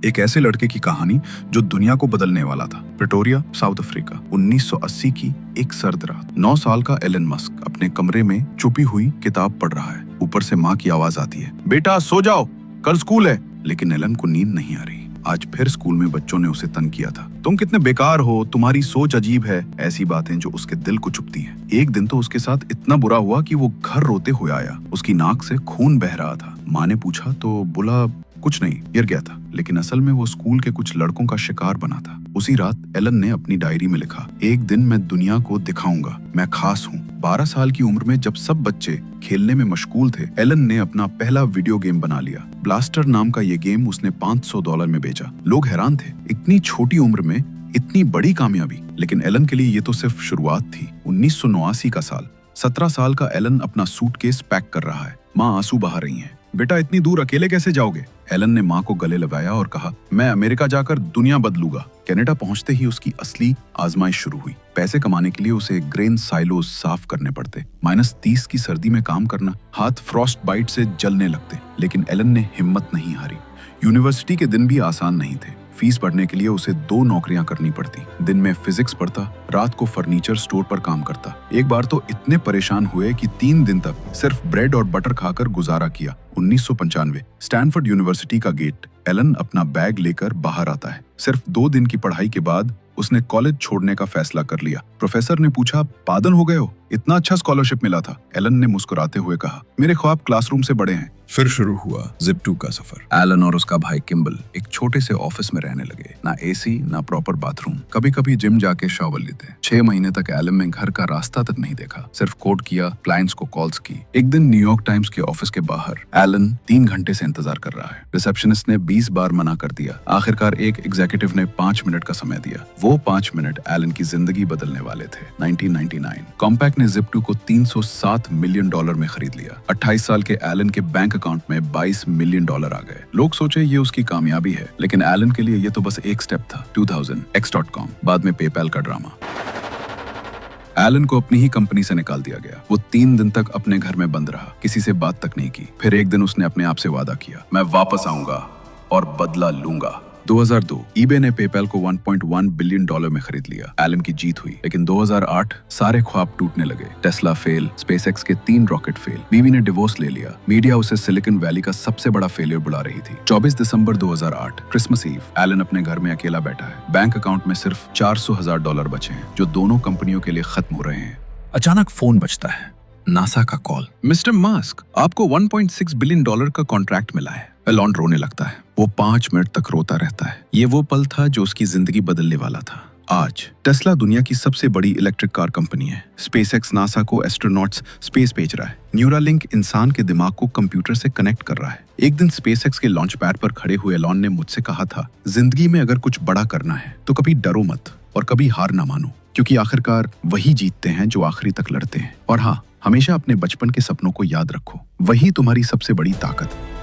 एक ऐसे लड़के की कहानी जो दुनिया को बदलने वाला था। प्रिटोरिया, साउथ अफ्रीका, 1980 की एक सर्द रात। 9 साल का एलन मस्क अपने कमरे में छुपी हुई किताब पढ़ रहा है। ऊपर से माँ की आवाज आती है, बेटा सो जाओ, कल स्कूल है। लेकिन एलन को नींद नहीं आ रही। आज फिर स्कूल में बच्चों ने उसे तंग किया था। तुम कितने बेकार हो, तुम्हारी सोच अजीब है। ऐसी बातें जो उसके दिल को चुभती हैं। एक दिन तो उसके साथ इतना बुरा हुआ कि वो घर रोते हुए आया। उसकी नाक से खून बह रहा था। माँ ने पूछा तो बोला कुछ नहीं, गिर गया था। लेकिन असल में वो स्कूल के कुछ लड़कों का शिकार बना था। उसी रात एलन ने अपनी डायरी में लिखा, एक दिन मैं दुनिया को दिखाऊंगा, मैं खास हूँ। 12 साल की उम्र में जब सब बच्चे खेलने में मशगूल थे, एलन ने अपना पहला वीडियो गेम बना लिया। ब्लास्टर नाम का ये गेम उसने $500 में बेचा। लोग हैरान थे, इतनी छोटी उम्र में इतनी बड़ी कामयाबी। लेकिन एलन के लिए ये तो सिर्फ शुरुआत थी। 1989 का साल। 17 साल का एलन अपना सूटकेस पैक कर रहा है। माँ आंसू बहा रही हैं। बेटा इतनी दूर अकेले कैसे जाओगे? एलन ने माँ को गले लगाया और कहा, मैं अमेरिका जाकर दुनिया बदलूंगा। कनाडा पहुंचते ही उसकी असली आजमाइश शुरू हुई। पैसे कमाने के लिए उसे ग्रेन साइलोज साफ करने पड़ते। -30 की सर्दी में काम करना, हाथ फ्रॉस्ट बाइट से जलने लगते। लेकिन एलन ने हिम्मत नहीं हारी। यूनिवर्सिटी के दिन भी आसान नहीं थे। फीस भरने के लिए उसे 2 नौकरियां करनी पड़ती। दिन में फिजिक्स पढ़ता, रात को फर्नीचर स्टोर पर काम करता। एक बार तो इतने परेशान हुए कि 3 दिन तक सिर्फ ब्रेड और बटर खाकर गुजारा किया। 1995 स्टैनफोर्ड यूनिवर्सिटी का गेट। एलन अपना बैग लेकर बाहर आता है। सिर्फ 2 दिन की पढ़ाई के बाद उसने कॉलेज छोड़ने का फैसला कर लिया। प्रोफेसर ने पूछा, पागल हो गए हो? इतना अच्छा स्कॉलरशिप मिला था। एलन ने मुस्कुराते हुए कहा, मेरे ख्वाब क्लासरूम से बड़े हैं। फिर शुरू हुआ Zip2 का सफर। एलन और उसका भाई किम्बल एक छोटे से ऑफिस में रहने लगे। ना एसी, ना प्रॉपर बाथरूम। कभी कभी जिम जाके शॉवर लेते। 6 महीने तक एलन ने घर का रास्ता तक नहीं देखा। सिर्फ कोड किया, क्लाइंट्स को कॉल्स की। एक दिन न्यूयॉर्क टाइम्स के ऑफिस के बाहर एलन 3 घंटे से इंतजार कर रहा है। रिसेप्शनिस्ट ने 20 बार मना कर दिया। आखिरकार एक एग्जीक्यूटिव ने 5 मिनट का समय दिया। वो 5 मिनट एलन की जिंदगी बदलने वाले थे। 1999 कॉम्पैक्ट ने Zip2 को $307 मिलियन में खरीद लिया। 28 साल के एलन के बैंक अकाउंट में $22 मिलियन आ गए। लोग सोचे ये उसकी कामयाबी है, लेकिन एलन के लिए ये तो बस एक स्टेप था। 2000 X.com, बाद में पेपैल का ड्रामा। एलन को अपनी ही कंपनी से निकाल दिया गया। वो 3 दिन तक अपने घर में बंद रहा, किसी से बात तक नहीं की। फिर एक दिन उसने अपने आप से वादा किया, मैं वापस आऊंगा और बदला लूंगा। 2002 ईबे ने पेपैल को $1.1 बिलियन में खरीद लिया। एलन की जीत हुई। लेकिन 2008 सारे ख्वाब टूटने लगे। टेस्ला फेल, स्पेसएक्स के 3 रॉकेट फेल, बीवी ने डिवोर्स ले लिया। मीडिया उसे सिलिकॉन वैली का सबसे बड़ा फेलियर बुला रही थी। 24 दिसंबर 2008 क्रिसमस ईव। एलन अपने घर में अकेला बैठा है। बैंक अकाउंट में सिर्फ $400,000 बचे हैं, जो दोनों कंपनियों के लिए खत्म हो रहे हैं। अचानक फोन बजता है। नासा का कॉल। मिस्टर मस्क, आपको $1.6 बिलियन का कॉन्ट्रैक्ट मिला है। एलन रोने लगता है। वो 5 मिनट तक रोता रहता है। ये वो पल था जो उसकी जिंदगी बदलने वाला था। आज टेस्ला दुनिया की सबसे बड़ी इलेक्ट्रिक कार कंपनी है। स्पेसएक्स नासा को एस्ट्रोनॉट्स स्पेस भेज रहा है। न्यूरालिंक इंसान के दिमाग को कंप्यूटर से कनेक्ट कर रहा है। एक दिन स्पेसएक्स के लॉन्च पैड पर खड़े हुए एलन ने मुझसे कहा था, जिंदगी में अगर कुछ बड़ा करना है तो कभी डरो मत और कभी हार ना मानो, क्योंकि आखिरकार वही जीतते हैं जो आखिरी तक लड़ते हैं। और हाँ, हमेशा अपने बचपन के सपनों को याद रखो, वही तुम्हारी सबसे बड़ी ताकत है।